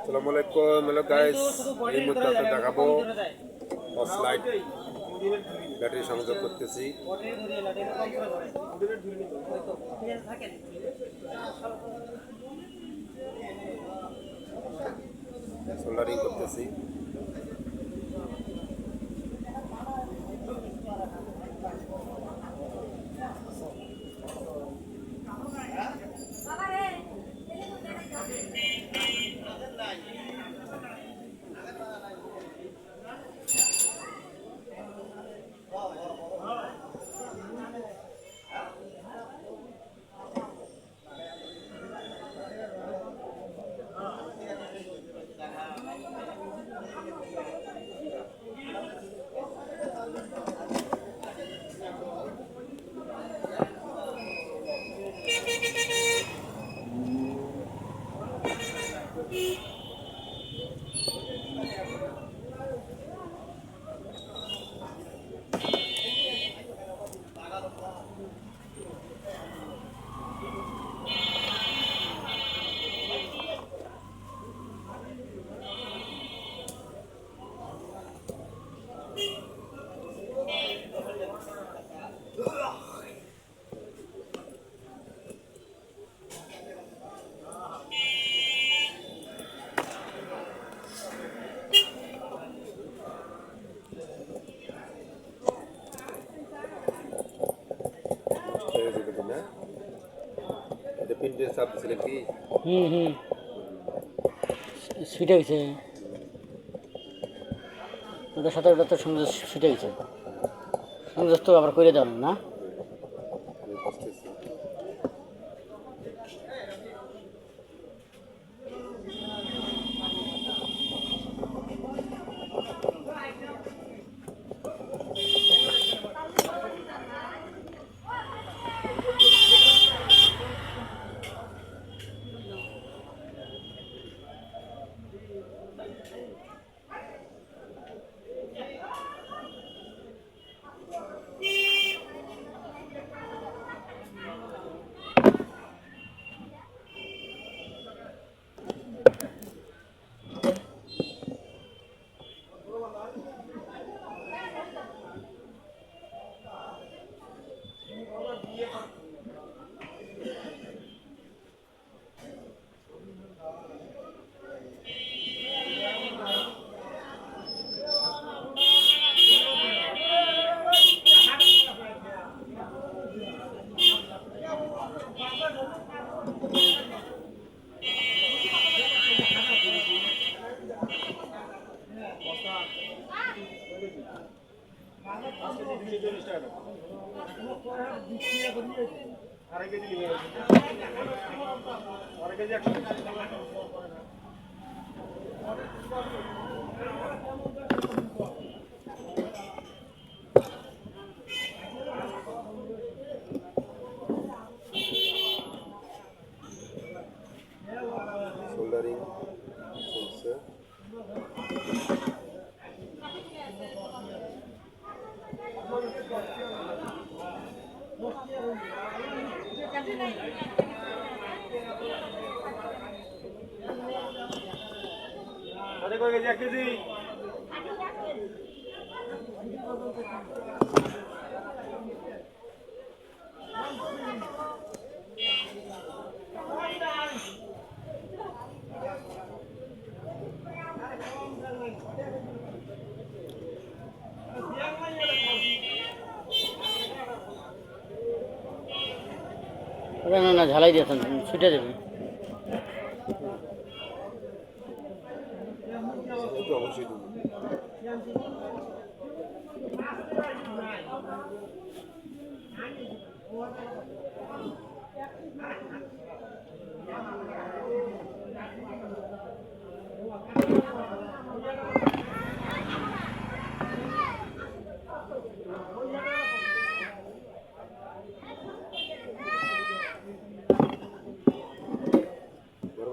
আসসালামু আলাইকুম, hello guys. এই মুহূর্তে আপনাদের দেখাবো টর্চ লাইট ব্যাটারি সংযোগ করতেছি। সোল্ডারিং করতেছি। পিনটা চাপ দিছিলেন কি? ছুটে গেছে ওটার সাথে ওটা তো সংযোগ ছুটে গেছে। সংযোগ তো আবার করে দেওয়া না। সোল্ডারিং চলছে। না না ঝালাই দিয়েছেন ছুটে দেবে। অবশ্যই দেবো।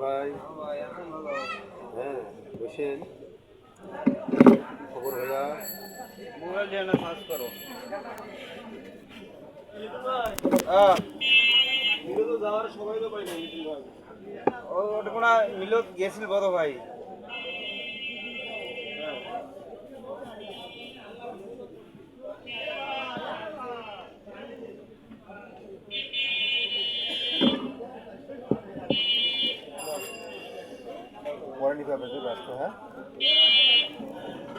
ভাই হ্যাঁ বসেন। খবর ভাইয়া? মোবাইল দিয়ে না সার্চ করো। মিলো তো যাওয়ার সময় তো পাই না। ওটা কোনো মিলো গেছিল বড় ভাই।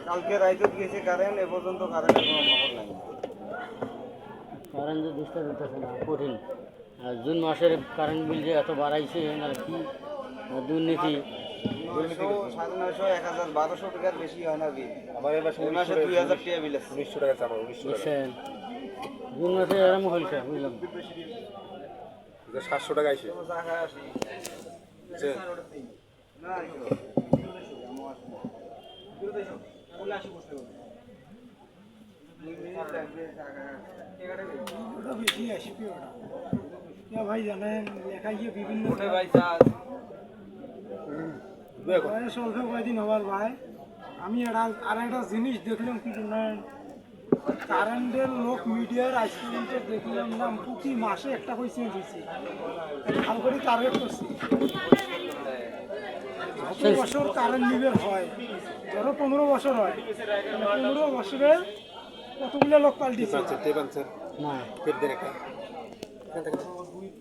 কালকে রাইতে গেছে কারেন্ট, এ পর্যন্ত কারেন্টের কোনো খবর নাই। কারেন্ট যে ডিস্টার্ব হতেছে না কঠিন। আর জুন মাসের কারেন্ট বিল যে এত বাড়াইছে না কি দুর্নীতি। 900, 1000, 1200 টাকার বেশি হয় না বিল। আমার এবার এই মাসে 2000 টাকা বিল আছে। 1900 টাকা আছে আমার, 1900 টাকা। বুঝছেন জুন মাসে এরম হয়েছে বুঝলাম। 700 টাকা আইছে। চা খায় আসি। বুঝছেন? না, এগুলো। আমও আসি না। বলে আসি বসতে হবে। 2 মিনিট লাগবে চা খায় আসি। টাকাটা বেশি। ওটা বেশি আসবে ওটা ভাই জানেন লেখা গিয়ে বিভিন্ন ওঠে ভাই চা। বয়স অল্প কয়দিন হবার ভাই আমি আর একটা জিনিস দেখলাম কি জানেন কারেন্টের লোক মিডিয়ার আজ পর্যন্ত দেখলাম না প্রতি মাসে একটা করে চেঞ্জ হয়েছে ভালো করে টার্গেট করছি যত বছর কারেন্ট নিবের হয় ধরো 15 বছর হয় 15 বছরে কতগুলো লোক পাল্টিছে টেপ আনছেন? না টেপ দেন একটা।